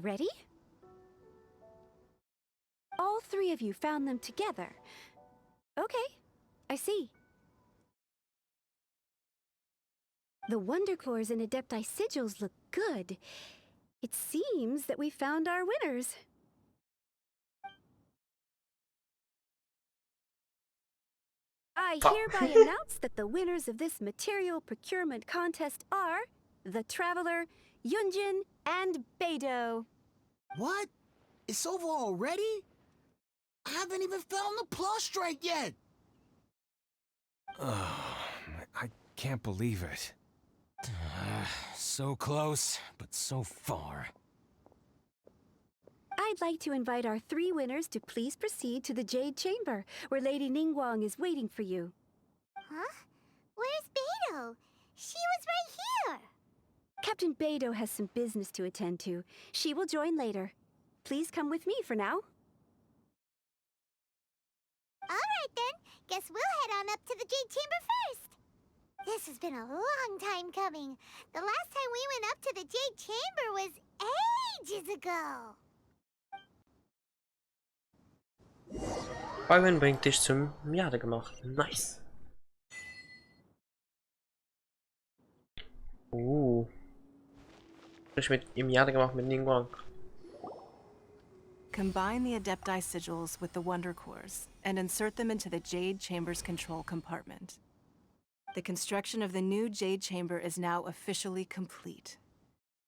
Already? All three of you found them together. Okay, I see. The Wonder Cores and Adepti sigils look good. It seems that we found our winners. I hereby announce that the winners of this material procurement contest are the Traveler, Yunjin, and Beidou. What? It's over already? I haven't even found the plus strike yet! I can't believe it. So close, but so far. I'd like to invite our three winners to please proceed to the Jade Chamber, where Lady Ningguang is waiting for you. Huh? Where's Beidou? She was right here! Captain Beidou has some business to attend to. She will join later. Please come with me for now. Alright then, guess we'll head on up to the Jade Chamber first. This has been a long time coming. The last time we went up to the Jade Chamber was ages ago. Byron bringt dich zum Jadegemacht. Nice. Sprich mit im Jadegemacht mit Ningguang. Combine the Adepti sigils with the Wonder Cores and insert them into the Jade Chamber's control compartment. The construction of the new Jade Chamber is now officially complete.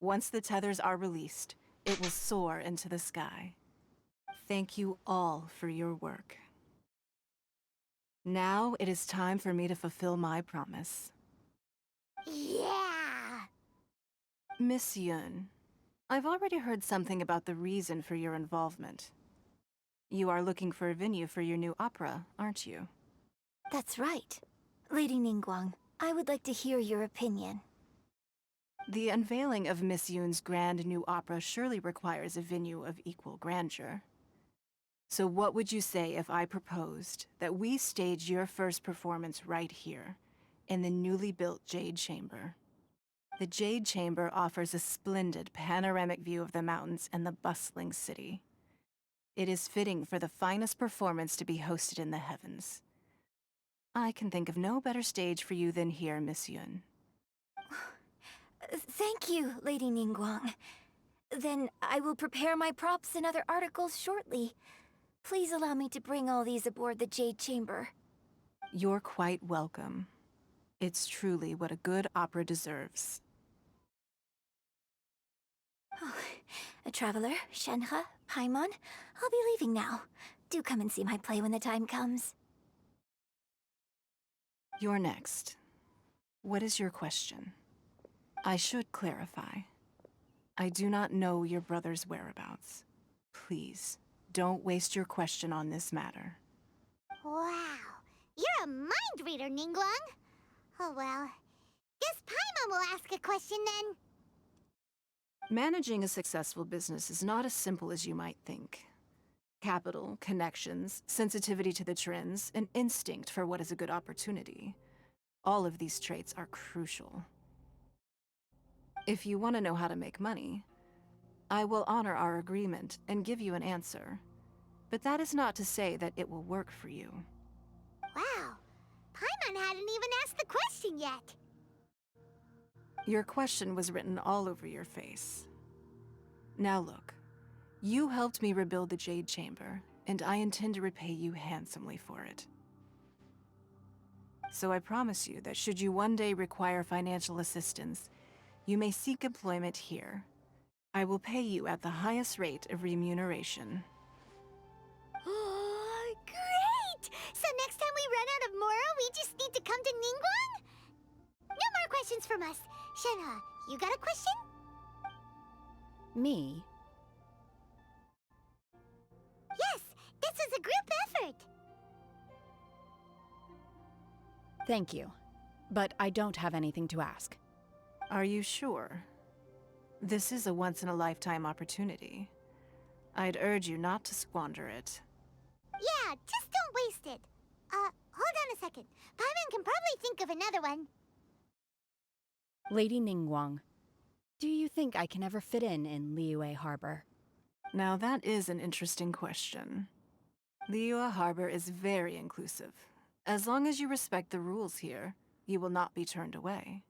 Once the tethers are released, it will soar into the sky. Thank you all for your work. Now it is time for me to fulfill my promise. Yeah! Miss Yun, I've already heard something about the reason for your involvement. You are looking for a venue for your new opera, aren't you? That's right. Lady Ningguang, I would like to hear your opinion. The unveiling of Miss Yun's grand new opera surely requires a venue of equal grandeur. So what would you say if I proposed that we stage your first performance right here, in the newly built Jade Chamber? The Jade Chamber offers a splendid panoramic view of the mountains and the bustling city. It is fitting for the finest performance to be hosted in the heavens. I can think of no better stage for you than here, Miss Yun. Thank you, Lady Ningguang. Then I will prepare my props and other articles shortly. Please allow me to bring all these aboard the Jade Chamber. You're quite welcome. It's truly what a good opera deserves. A traveler, Shenhe, Paimon, I'll be leaving now. Do come and see my play when the time comes. You're next. What is your question? I should clarify. I do not know your brother's whereabouts. Please, don't waste your question on this matter. Wow, you're a mind reader, Ningguang. Oh well, guess Paimon will ask a question then. Managing a successful business is not as simple as you might think. Capital, connections, sensitivity to the trends, and instinct for what is a good opportunity. All of these traits are crucial. If you want to know how to make money, I will honor our agreement and give you an answer. But that is not to say that it will work for you. Wow, Paimon hadn't even asked the question yet. Your question was written all over your face. Now look, you helped me rebuild the Jade Chamber, and I intend to repay you handsomely for it. So I promise you that should you one day require financial assistance, you may seek employment here. I will pay you at the highest rate of remuneration. Oh, great! So next time we run out of Mora, we just need to come to Ningguang? No more questions from us. Shenhe, you got a question? Me? Yes, this is a group effort. Thank you. But I don't have anything to ask. Are you sure? This is a once-in-a-lifetime opportunity. I'd urge you not to squander it. Yeah, just don't waste it. Hold on a second. Paimon can probably think of another one. Lady Ningguang, do you think I can ever fit in Liyue Harbor? Now that is an interesting question. Liyue Harbor is very inclusive. As long as you respect the rules here, you will not be turned away.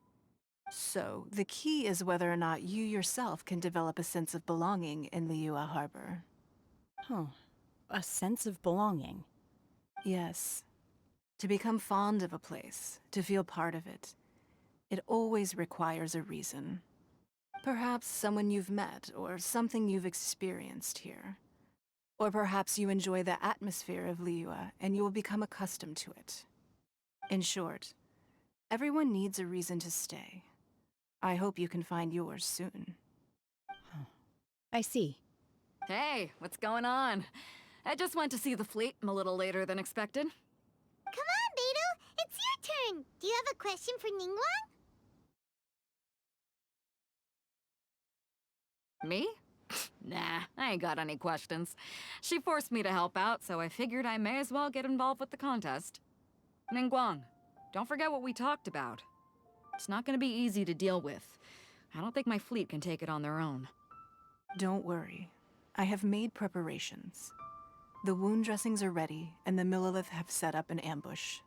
So, the key is whether or not you yourself can develop a sense of belonging in Liyue Harbor. Huh. A sense of belonging. Yes. To become fond of a place, to feel part of it, it always requires a reason. Perhaps someone you've met, or something you've experienced here. Or perhaps you enjoy the atmosphere of Liyue and you will become accustomed to it. In short, everyone needs a reason to stay. I hope you can find yours soon. I see. Hey, what's going on? I just went to see the fleet. I'm a little later than expected. Come on, Beidou. It's your turn. Do you have a question for Ningguang? Me? Nah, I ain't got any questions. She forced me to help out, so I figured I may as well get involved with the contest. Ningguang, don't forget what we talked about. It's not gonna be easy to deal with. I don't think my fleet can take it on their own. Don't worry. I have made preparations. The wound dressings are ready, and the Millilith have set up an ambush.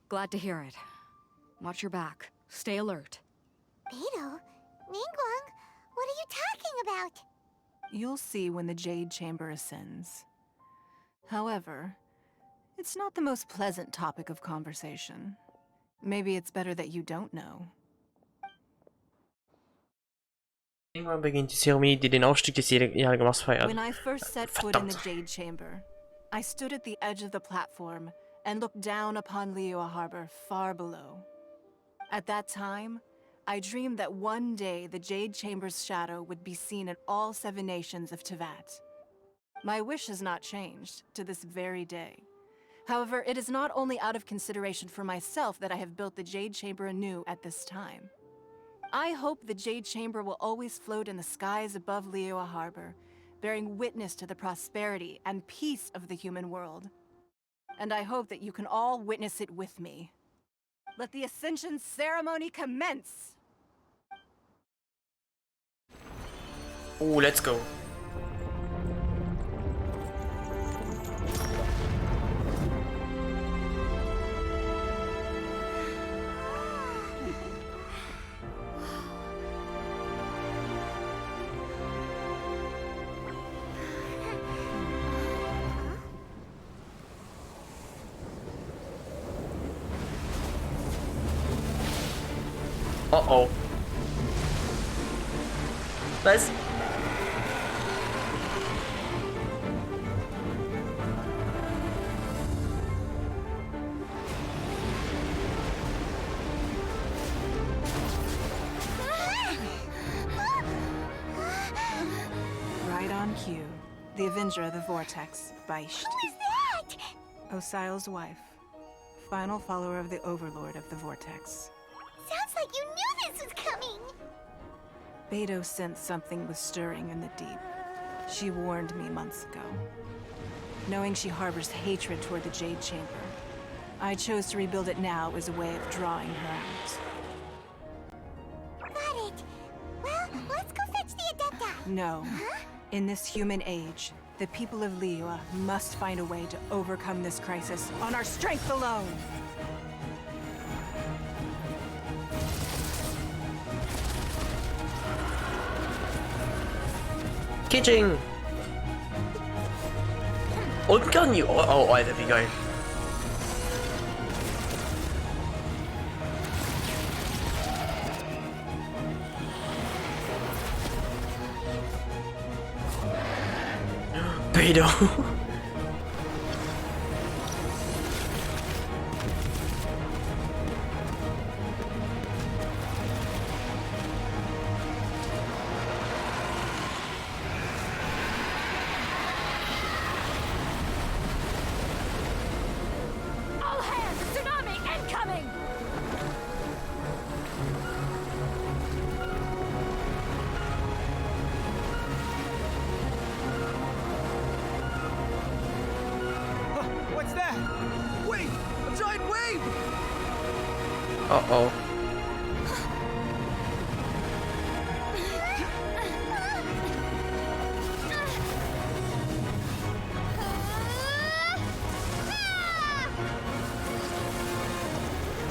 Glad to hear it. Watch your back. Stay alert. Beidou? Ningguang? What are you talking about? You'll see when the Jade Chamber ascends. However, it's not the most pleasant topic of conversation. Maybe it's better that you don't know. Irgendwann beginnt die Zeremonie, die den Aufstieg des jährigen Mars feiert. When I first set foot in the Verdammt. Jade Chamber, I stood at the edge of the platform and looked down upon Liyue Harbor far below. At that time, I dreamed that one day the Jade Chamber's shadow would be seen in all 7 nations of Teyvat. My wish has not changed to this very day. However, it is not only out of consideration for myself that I have built the Jade Chamber anew at this time. I hope the Jade Chamber will always float in the skies above Liyue Harbor, bearing witness to the prosperity and peace of the human world. And I hope that you can all witness it with me. Let the Ascension ceremony commence! Oh, let's go. Uh-oh. Was? Right on cue. The Avenger of the Vortex, Beisht. Who is that? Osial's wife. Final follower of the Overlord of the Vortex. Sounds like you knew this was coming. Beidou sensed something was stirring in the deep. She warned me months ago. Knowing she harbors hatred toward the Jade Chamber, I chose to rebuild it now as a way of drawing her out. Got it. Well, let's go fetch the Adepta. No. In this human age, the people of Liyue must find a way to overcome this crisis on our strength alone! Kitching! Und gun you! Oh, Alter, wie geil. Beidou! All hands! Tsunami incoming! What's that? Wait! A giant wave! Uh-oh.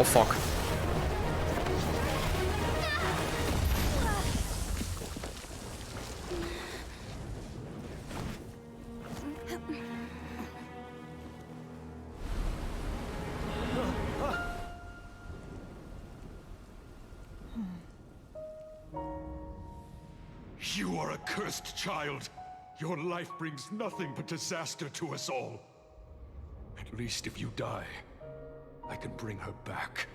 Oh fuck. You are a cursed child. Your life brings nothing but disaster to us all. At least if you die, I can bring her back.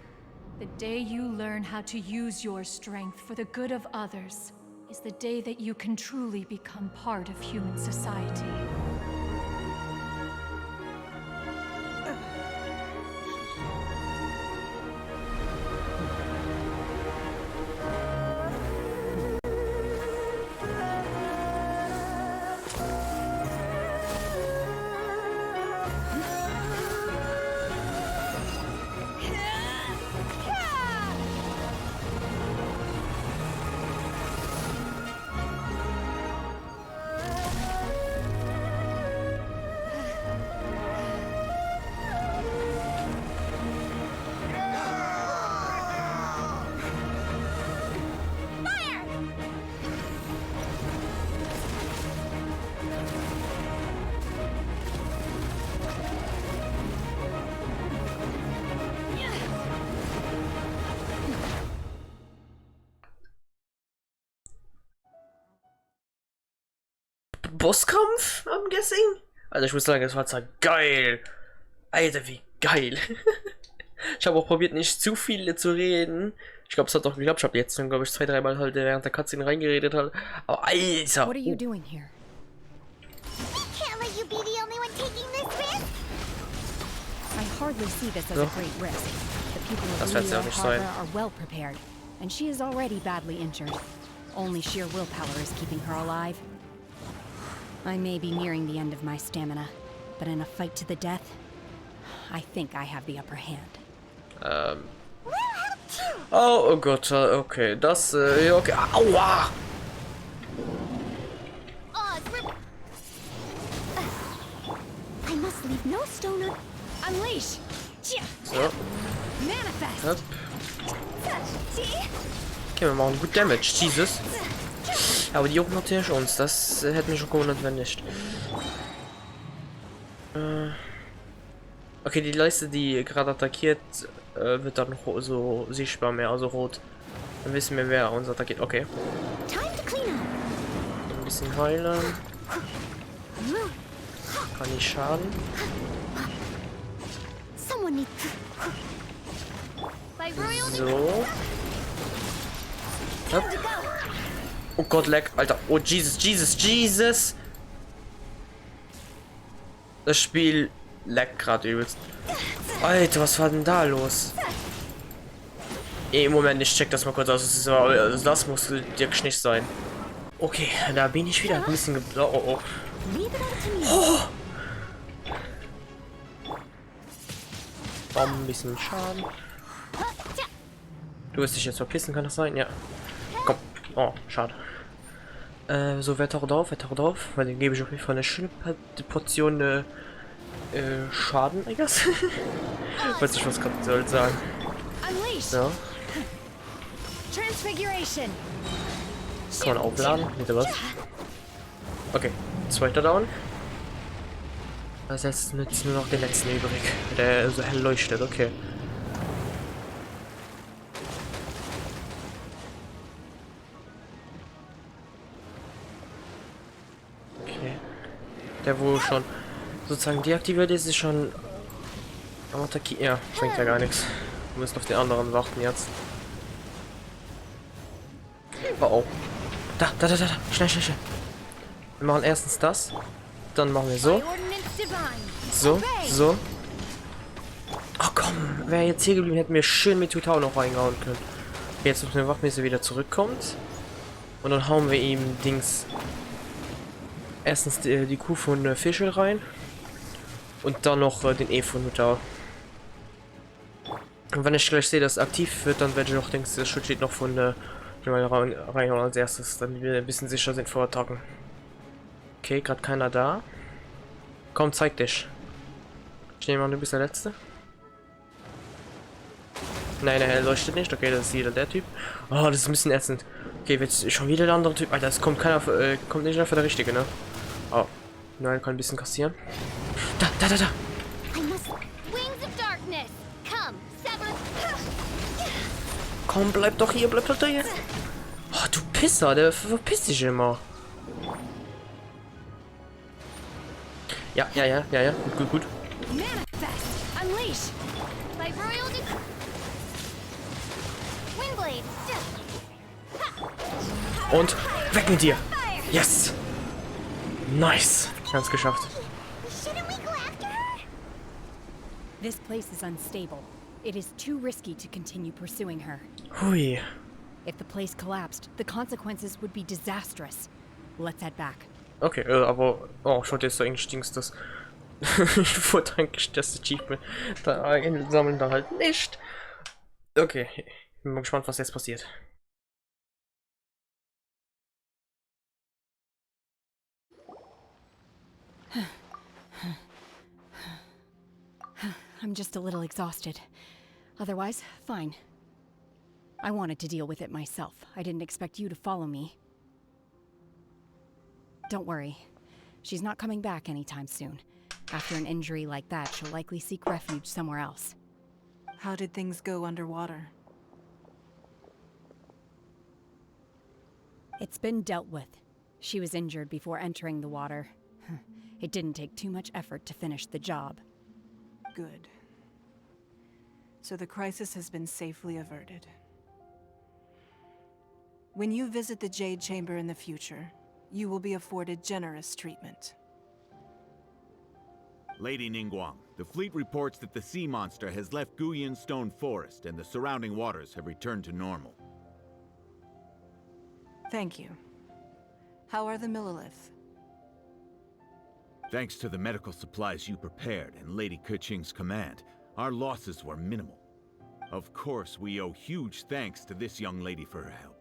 The day you learn how to use your strength for the good of others is the day that you can truly become part of human society. Bosskampf, I'm guessing? Also ich muss sagen, es war zwar geil. Alter, wie geil. Ich habe auch probiert, nicht zu viel zu reden. Ich glaube, es hat doch geklappt. Ich habe jetzt, glaube ich, 2-3 Mal halt während der Cutscene reingeredet. Halt. Aber Alter! What are you doing here? Can't let you be the only one taking this risk. I hardly see this as a great risk. The people of Das wird's ja Liyue nicht sein. Harbor are well prepared, and she is already badly injured. Only sheer willpower is keeping her alive. I may be nearing the end of my stamina, but in a fight to the death, I think I have the upper hand. Oh Gott, okay, das, okay, aua! I must leave no stone un... Unleash! So. Manifest! Hopp. Okay, wir machen gut Damage, Jesus. Aber die jucken natürlich uns, das hätte mich schon gewundert, wenn nicht. Okay, die Leiste, die gerade attackiert, wird dann so sichtbar mehr, also rot. Dann wissen wir, wer uns attackiert. Okay. Ein bisschen heilen. Kann nicht schaden. So. Hopp. Oh Gott, leck, Alter. Oh Jesus, Jesus, Jesus. Das Spiel leckt gerade übelst. Alter, was war denn da los? Im Moment, ich check das mal kurz aus. Das muss Dirk nicht sein. Okay, da bin ich wieder ein bisschen oh. Ein bisschen Schaden. Du wirst dich jetzt verpissen, kann das sein? Ja. Komm. Oh, schade. So, wer taucht auf? Weil den gebe ich auf jeden Fall eine schöne Portion Schaden, I guess. Weiß nicht, was gerade soll sagen. So. Kann man aufladen? Bitte was? Okay, zweiter Down. Das heißt, jetzt nur noch den letzten übrig, der so hell leuchtet, okay. Der wo schon sozusagen deaktiviert ist, ist schon am Attackieren. Ja, bringt ja gar nichts. Wir müssen auf die anderen warten jetzt. Oh oh. Da. Schnell. Wir machen erstens das. Dann machen wir so. So. Ach komm, wäre jetzt hier geblieben, hätten wir schön mit Tutau noch reingehauen können. Jetzt müssen wir warten, bis er wieder zurückkommt. Und dann hauen wir ihm Dings. Erstens die Kuh von Fischl rein. Und dann noch den E von Tutau. Und wenn ich gleich sehe, dass es aktiv wird, dann werde ich noch Dings, das Schutzschild noch von reinhauen als erstes, damit wir ein bisschen sicher sind vor Attacken. Okay, gerade keiner da. Komm, zeig dich. Ich nehme an, du bist der Letzte. Nein, er leuchtet nicht. Okay, das ist wieder der Typ. Oh, das ist ein bisschen ätzend. Okay, jetzt schon wieder der andere Typ. Alter, es kommt keiner, kommt nicht einfach der Richtige, ne? Oh. Nein, kann ein bisschen kassieren. Da! I must. Wings of darkness. Come, sever. Komm, bleib doch hier. Oh, du Pisser, der verpisst dich immer. Ja. Gut. Manifest! Unleash! By royal Windblade. Und weg mit dir. Yes. Nice. Ganz geschafft. Shouldn't we go after her? This place is unstable. It is too risky to continue pursuing her. Hui. If the place collapsed, the consequences would be disastrous. Let's head back. Okay, aber... Oh, schaut jetzt so ängstlich das... Ich wollte eigentlich das Achievement da einsammeln, da halt nicht. Okay, bin mal gespannt, was jetzt passiert. I'm just a little exhausted. Otherwise, fine. I wanted to deal with it myself. I didn't expect you to follow me. Don't worry. She's not coming back anytime soon. After an injury like that, she'll likely seek refuge somewhere else. How did things go underwater? It's been dealt with. She was injured before entering the water. It didn't take too much effort to finish the job. Good. So the crisis has been safely averted. When you visit the Jade Chamber in the future, you will be afforded generous treatment. Lady Ningguang, the fleet reports that the sea monster has left Guyan Stone Forest and the surrounding waters have returned to normal. Thank you. How are the Millilith? Thanks to the medical supplies you prepared and Lady Keqing's command, our losses were minimal. Of course, we owe huge thanks to this young lady for her help.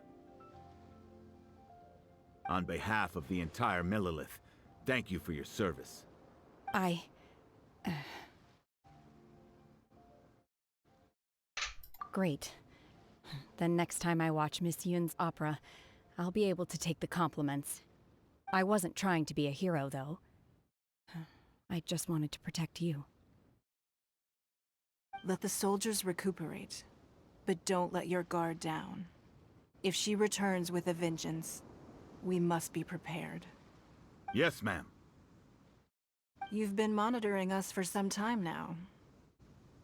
On behalf of the entire Millilith, thank you for your service. Great. Then next time I watch Miss Yun's opera, I'll be able to take the compliments. I wasn't trying to be a hero, though. I just wanted to protect you. Let the soldiers recuperate, but don't let your guard down. If she returns with a vengeance, we must be prepared. Yes, ma'am. You've been monitoring us for some time now.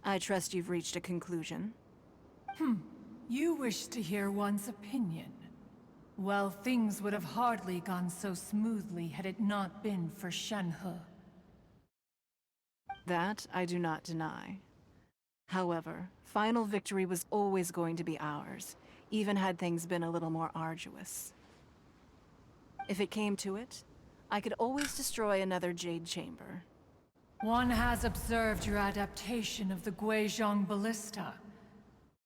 I trust you've reached a conclusion. You wish to hear one's opinion. Well, things would have hardly gone so smoothly had it not been for Shenhe. That I do not deny. However, final victory was always going to be ours, even had things been a little more arduous. If it came to it, I could always destroy another Jade Chamber. One has observed your adaptation of the Guizhong Ballista,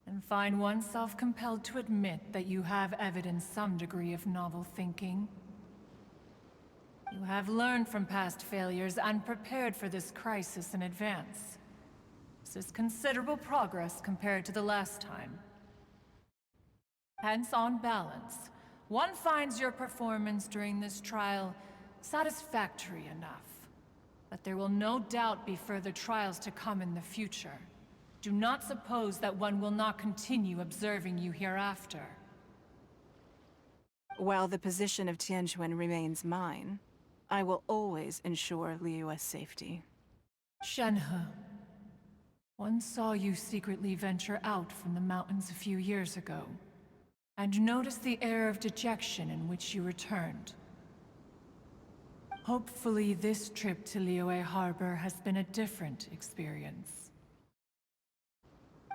and find oneself compelled to admit that you have evidenced some degree of novel thinking. You have learned from past failures and prepared for this crisis in advance. This is considerable progress compared to the last time. Hence, on balance, one finds your performance during this trial satisfactory enough. But there will no doubt be further trials to come in the future. Do not suppose that one will not continue observing you hereafter. While the position of Tianquan remains mine, I will always ensure Liyue's safety. Shenhe, one saw you secretly venture out from the mountains a few years ago, and noticed the air of dejection in which you returned. Hopefully this trip to Liyue Harbor has been a different experience.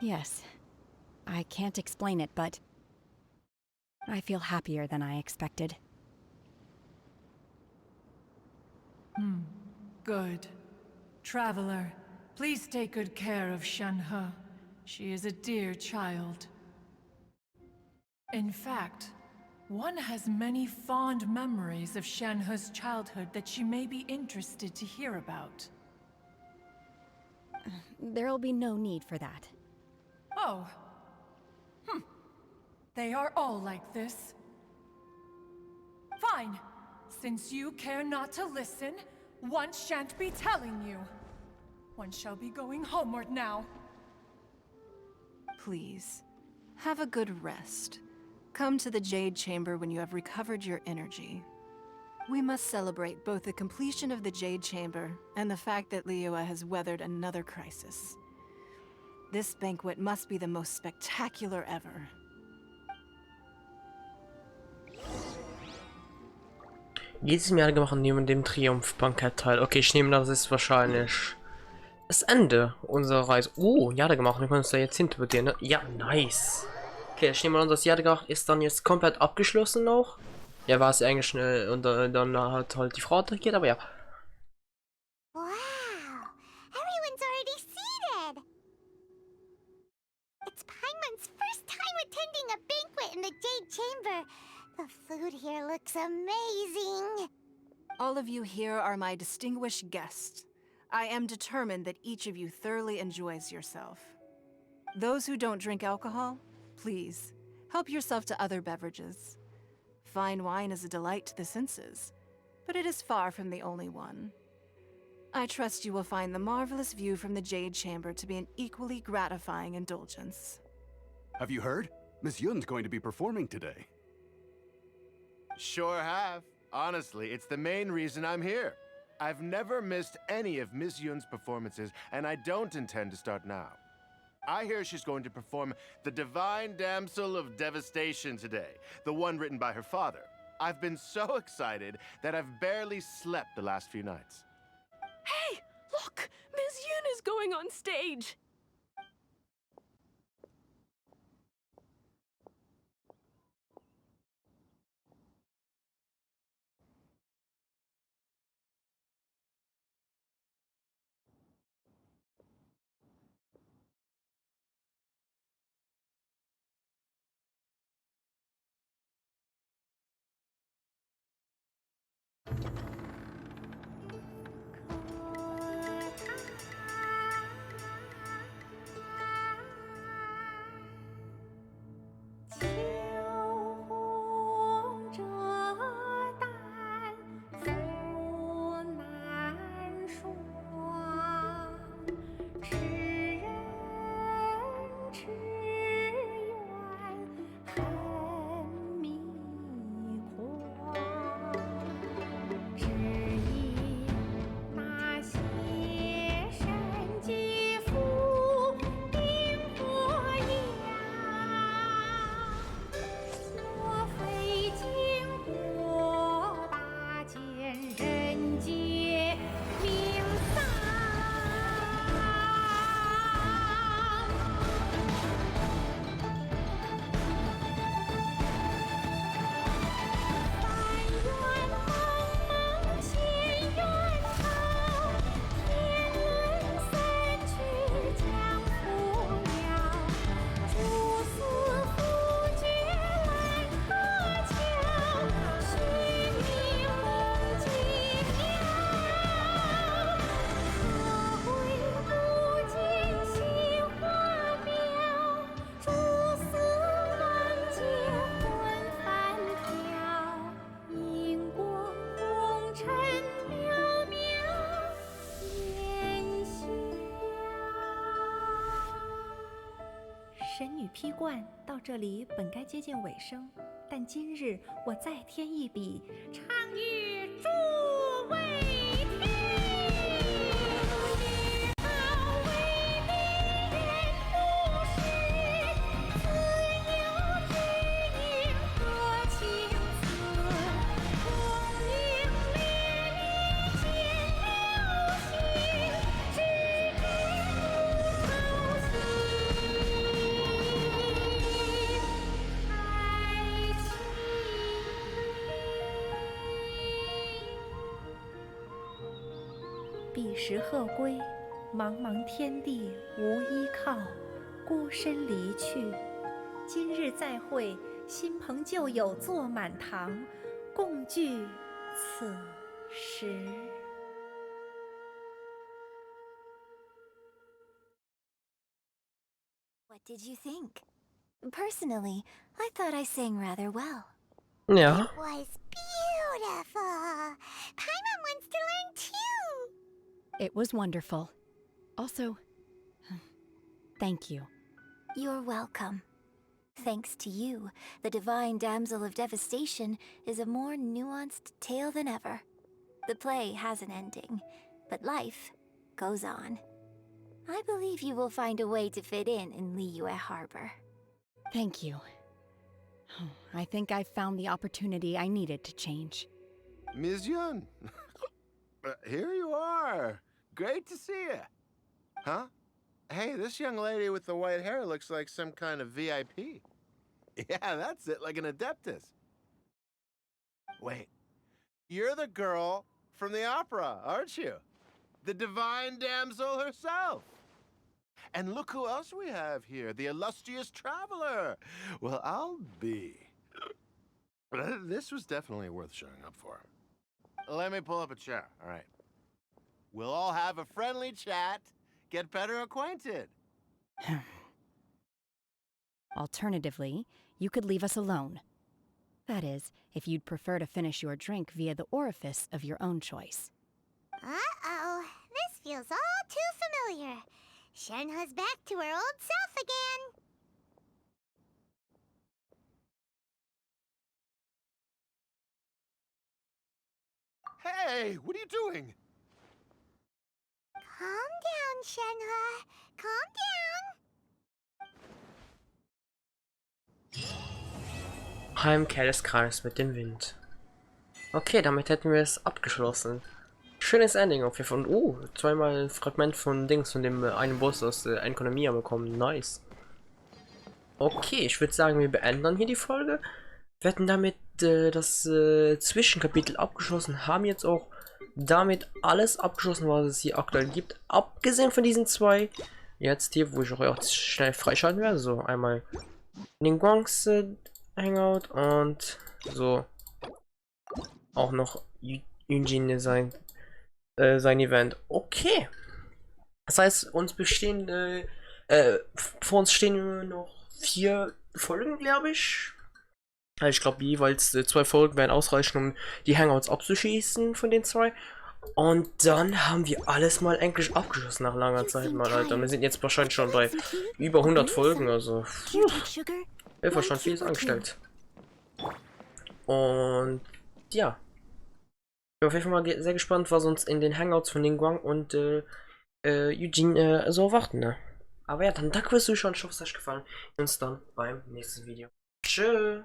Yes. I can't explain it, but I feel happier than I expected. Good. Traveler, please take good care of Shenhe. She is a dear child. In fact, one has many fond memories of Shenhe's childhood that she may be interested to hear about. There'll be no need for that. Oh, They are all like this. Fine. Since you care not to listen, one shan't be telling you. One shall be going homeward now. Please, have a good rest. Come to the Jade Chamber when you have recovered your energy. We must celebrate both the completion of the Jade Chamber and the fact that Liyue has weathered another crisis. This banquet must be the most spectacular ever. Jedes Jahr gemacht nehmen dem Triumphbankett teil. Okay, ich nehme das ist wahrscheinlich das Ende unserer Reise. Oh, Jahre gemacht. Wir können uns da jetzt hinterbeziehen, ne? Ja, nice. Okay, ich nehme an, das Jahre ist dann jetzt komplett abgeschlossen noch. Ja, war es eigentlich schnell und dann hat halt die Frau attackiert, aber ja. Wow! Everyone's already seated! It's Paimon's first time attending a banquet in the Jade Chamber. The food here looks amazing. All of you here are my distinguished guests. I am determined that each of you thoroughly enjoys yourself. Those who don't drink alcohol, please, help yourself to other beverages. Fine wine is a delight to the senses, but it is far from the only one. I trust you will find the marvelous view from the Jade Chamber to be an equally gratifying indulgence. Have you heard? Miss Yun's going to be performing today. Sure have. Honestly, it's the main reason I'm here. I've never missed any of Miss Yun's performances, and I don't intend to start now. I hear she's going to perform The Divine Damsel of Devastation today, the one written by her father. I've been so excited that I've barely slept the last few nights. Hey, look! Miss Yun is going on stage!神女披冠到这里本该接近尾声，但今日我再添一笔，唱与诸位听。好为离人不识，自有知音何情思？功名烈烈见了心，只知不操心。彼时鹤归，茫茫天地无依靠，孤身离去。今日再会，新朋旧友坐满堂，共聚此时。What did you think? Personally, I thought I sang rather well. Ja. It was beautiful. Paimon wants to learn too. It was wonderful. Also, thank you. You're welcome. Thanks to you, the Divine Damsel of Devastation is a more nuanced tale than ever. The play has an ending, but life goes on. I believe you will find a way to fit in Liyue Harbor. Thank you. I think I've found the opportunity I needed to change. Ms. Yun, here you are. Great to see you. Huh? Hey, this young lady with the white hair looks like some kind of VIP. Yeah, that's it, like an adeptus. Wait, you're the girl from the opera, aren't you? The divine damsel herself. And look who else we have here, the illustrious traveler. Well, I'll be. This was definitely worth showing up for. Let me pull up a chair, all right. We'll all have a friendly chat, get better acquainted. Alternatively, you could leave us alone. That is, if you'd prefer to finish your drink via the orifice of your own choice. Uh-oh, this feels all too familiar. Shenhe's back to her old self again. Hey, what are you doing? Calm down, Shenhe. Calm down. Heimkehr des Kreis mit dem Wind. Okay, damit hätten wir es abgeschlossen. Schönes Ending auf jeden Fall. Und zweimal Fragment von Dings, von dem einen Boss aus der Economia bekommen. Nice. Okay, ich würde sagen, wir beenden dann hier die Folge. Wir hätten damit das Zwischenkapitel abgeschlossen. Haben jetzt auch damit alles abgeschlossen, was es hier aktuell gibt. Abgesehen von diesen zwei. Jetzt hier, wo ich auch schnell freischalten werde. So, einmal Ningguangs Hangout und so. Auch noch Yunjin sein Event. Okay. Das heißt, vor uns stehen noch 4 Folgen, glaube ich. Ich glaube, jeweils 2 Folgen werden ausreichen, um die Hangouts abzuschließen von den 2. Und dann haben wir alles mal endlich abgeschlossen nach langer Zeit mal, Alter. Wir sind jetzt wahrscheinlich schon bei über 100 Folgen, also. Wir haben schon vieles angestellt. Und ja. Ich bin auf jeden Fall mal sehr gespannt, was uns in den Hangouts von Ningguang und Eugene so erwarten, ne? Aber ja, dann danke fürs Zuschauen. Ich hoffe, es hat euch gefallen. Wir sehen uns dann beim nächsten Video. Tschö.